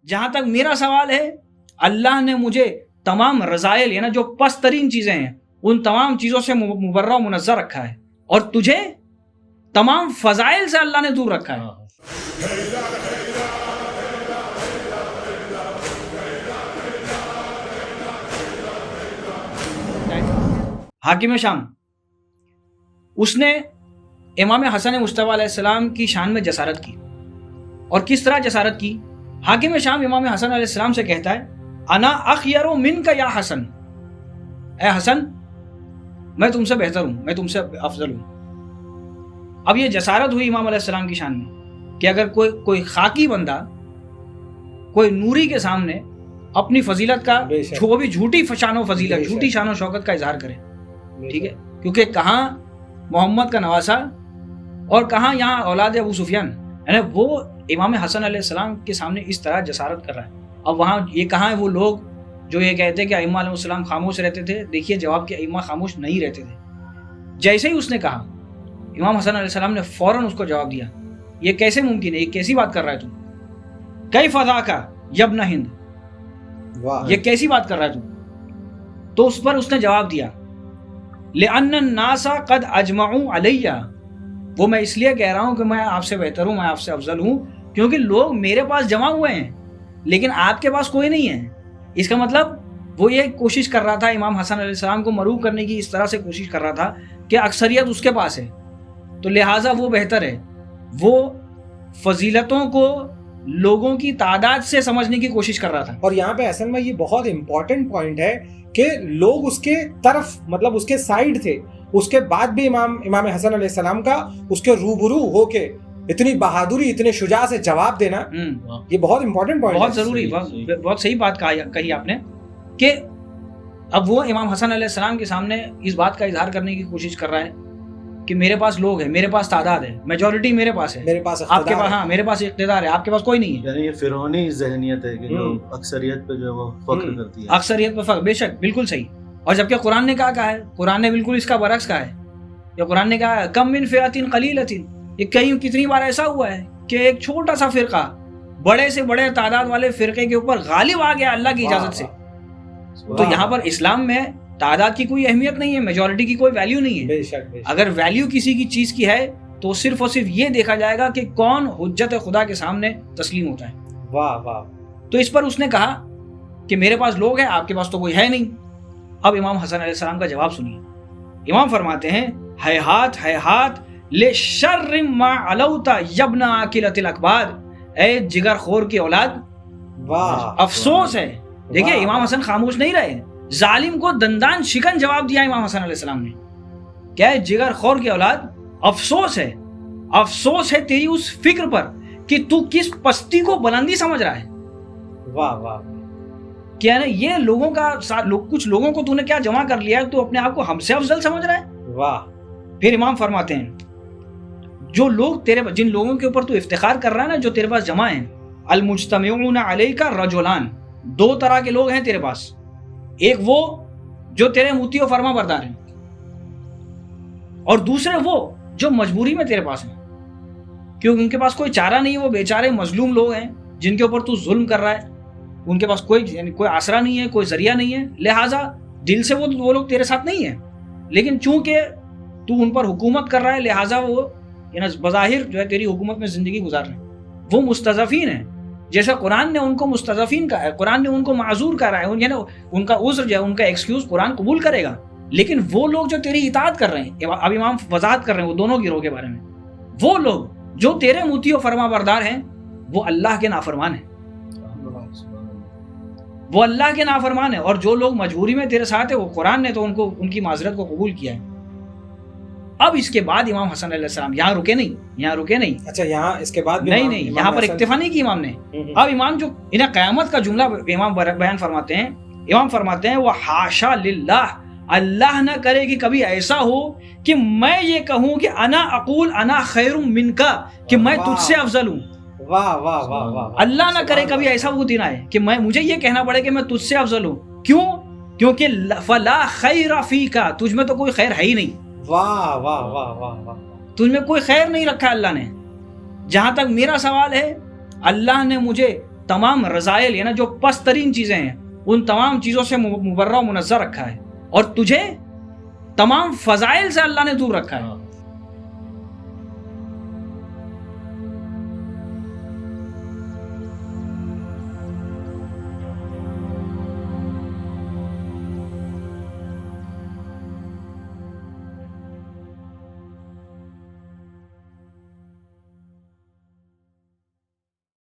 جہاں تک میرا سوال ہے اللہ نے مجھے تمام رذائل یعنی جو پست ترین چیزیں ہیں ان تمام چیزوں سے مبرہ و منزہ رکھا ہے، اور تجھے تمام فضائل سے اللہ نے دور رکھا ہے۔ حاکم شام اس نے امام حسن مصطفیٰ علیہ السلام کی شان میں جسارت کی، اور کس طرح جسارت کی؟ حاکم شام امام حسن علیہ السلام سے کہتا ہے انا اخیر منک یا حسن، اے حسن میں تم سے بہتر ہوں، میں تم سے افضل ہوں۔ اب یہ جسارت ہوئی امام علیہ السلام کی شان میں کہ اگر کوئی خاکی بندہ کوئی نوری کے سامنے اپنی فضیلت کا وہ بھی جھوٹی شان و فضیلت جھوٹی شان و شوکت کا اظہار کرے، ٹھیک ہے، کیونکہ کہاں محمد کا نواسا اور کہاں یہاں اولاد ابو سفیان، یعنی وہ امام حسن علیہ السلام کے سامنے اس طرح جسارت کر رہا ہے۔ اب وہاں یہ کہاں ہے وہ لوگ جو یہ کہتے کہ ائمہ علیہ السلام خاموش رہتے تھے؟ دیکھیے جواب کہ ائمہ خاموش نہیں رہتے تھے۔ جیسے ہی اس نے کہا امام حسن علیہ السلام نے فوراً اس کو جواب دیا، یہ کیسے ممکن ہے، یہ کیسی بات کر رہا ہے تو؟ کیف ذاک یا ابن ہند، یہ کیسی بات کر رہا ہے تو اس پر اس نے جواب دیا لأن الناس قد اجمعوا علی، وہ میں اس لیے کہہ رہا ہوں کہ میں آپ سے بہتر ہوں، میں آپ سے افضل ہوں، کیونکہ لوگ میرے پاس جمع ہوئے ہیں لیکن آپ کے پاس کوئی نہیں ہے۔ اس کا مطلب وہ یہ کوشش کر رہا تھا امام حسن علیہ السلام کو مروب کرنے کی، اس طرح سے کوشش کر رہا تھا کہ اکثریت اس کے پاس ہے تو لہٰذا وہ بہتر ہے۔ وہ فضیلتوں کو لوگوں کی تعداد سے سمجھنے کی کوشش کر رہا تھا۔ اور یہاں پہ اصل میں یہ بہت امپورٹنٹ پوائنٹ ہے کہ لوگ اس کے طرف مطلب اس کے سائیڈ تھے، اس کے بعد بھی امام حسن علیہ السلام کا اس کے روبرو ہو کے اتنی بہادری اتنے شجاع سے جواب دینا یہ بہت امپورٹنٹ پوائنٹ ہے، بہت ضروری، بہت صحیح بات کہی آپ نے کہ اب وہ امام حسن علیہ السلام کے سامنے اس بات کا اظہار کرنے کی کوشش کر رہا ہے کہ میرے پاس لوگ ہیں، میرے پاس تعداد ہے، میجورٹی میرے پاس ہے، میرے پاس آپ کے پاس، ہاں میرے پاس اقتدار ہے، آپ کے پاس کوئی نہیں ہے۔ یعنی یہ فرعونی ذہنیت ہے کہ جو اکثریت پہ جو وہ فخر کرتی ہے، اکثریت پہ فخر، بے شک بالکل صحیح۔ اور جبکہ قرآن نے کہا ہے، قرآن نے بالکل اس کا برعکس کہا ہے، یا قرآن نے کہا ہے کم من فئۃ قلیلۃ، یہ کہیں کتنی بار ایسا ہوا ہے کہ ایک چھوٹا سا فرقہ بڑے سے بڑے تعداد والے فرقے کے اوپر غالب آ گیا اللہ کی اجازت سے۔ تو یہاں پر اسلام میں تعداد کی کوئی اہمیت نہیں ہے، میجورٹی کی کوئی ویلیو نہیں ہے۔ بے شک اگر ویلیو کسی کی چیز کی ہے تو صرف اور صرف یہ دیکھا جائے گا کہ کون حجت خدا کے سامنے تسلیم ہوتا ہے۔ واہ واہ۔ تو اس پر اس نے کہا کہ میرے پاس لوگ ہیں، آپ کے پاس تو کوئی ہے نہیں۔ اب امام حسن علیہ السلام کا جواب سنیے۔ امام فرماتے ہیں ہیہات ہیہات لشر ما علوت یبن عاقلۃ الاکباد، اے جگر خور کی اولاد، واہ، افسوس ہے۔ دیکھیں امام حسن خاموش نہیں رہے، ظالم کو دندان شکن جواب دیا امام حسن علیہ السلام نے، کیا ہے جگر خور کی اولاد، افسوس ہے، افسوس ہے تیری اس فکر پر کہ تو کس پستی کو بلندی سمجھ رہا ہے۔ واہ واہ، کیا نا یہ لوگوں کا کچھ لوگوں کو تو نے کیا جمع کر لیا ہے، تو اپنے آپ کو ہم سے افضل سمجھ رہا ہے۔ واہ۔ پھر امام فرماتے ہیں جو لوگ جن لوگوں کے اوپر تو افتخار کر رہا ہے نا، جو تیرے پاس جمع ہیں، المجتمعون علیک رجلان، دو طرح کے لوگ ہیں تیرے پاس، ایک وہ جو تیرے مطیع و فرما بردار ہیں، اور دوسرے وہ جو مجبوری میں تیرے پاس ہیں، کیونکہ ان کے پاس کوئی چارہ نہیں ہے، وہ بیچارے مظلوم لوگ ہیں جن کے اوپر تو ظلم کر رہا ہے، ان کے پاس کوئی آسرا نہیں ہے، کوئی ذریعہ نہیں ہے، لہٰذا دل سے وہ لوگ تیرے ساتھ نہیں ہیں، لیکن چونکہ تو ان پر حکومت کر رہا ہے لہٰذا وہ بظاہر جو ہے تیری حکومت میں زندگی گزار رہے ہیں، وہ مستضعفین ہیں۔ جیسے قرآن نے ان کو مستضعفین کہا ہے، قرآن نے ان کو معذور کہا ہے، یعنی ان کا عذر جو ہے، ان کا ایکسکیوز قرآن قبول کرے گا، لیکن وہ لوگ جو تیری اطاعت کر رہے ہیں، اب امام وضاحت کر رہے ہیں وہ دونوں گروہ کے بارے میں، وہ لوگ جو تیرے مطیع و فرما بردار ہیں وہ اللہ کے نافرمان ہیں، وہ اللہ کے نافرمان ہیں، اور جو لوگ مجبوری میں تیرے ساتھ ہیں وہ قرآن نے تو ان کی معذرت کو قبول کیا ہے۔ اب اس کے بعد امام حسن علیہ السلام یہاں رکے نہیں، اچھا یہاں اس کے بعد نہیں، یہاں پر اکتفا نہیں کی امام نے۔ اب امام جو انہیں قیامت کا جملہ امام بیان فرماتے ہیں، امام فرماتے ہیں وہ حاشا للہ، اللہ نہ کرے کہ کبھی ایسا ہو کہ میں یہ کہوں کہ انا اقول انا خیر منکا، کہ میں تجھ سے افضل ہوں۔ واہ واہ واہ واہ، اللہ نہ کرے کبھی ایسا وہ دن آئے کہ مجھے یہ کہنا پڑے کہ میں تجھ سے افضل ہوں۔ کیوں؟ کیونکہ فلا خیر فیک، تجھ میں تو کوئی خیر ہے ہی نہیں، واہ واہ واہ واہ واہ، تجھ میں کوئی خیر نہیں رکھا اللہ نے۔ جہاں تک میرا سوال ہے اللہ نے مجھے تمام رضائل یعنی جو پست ترین چیزیں ہیں ان تمام چیزوں سے مبرہ و منزہ رکھا ہے، اور تجھے تمام فضائل سے اللہ نے دور رکھا ہے۔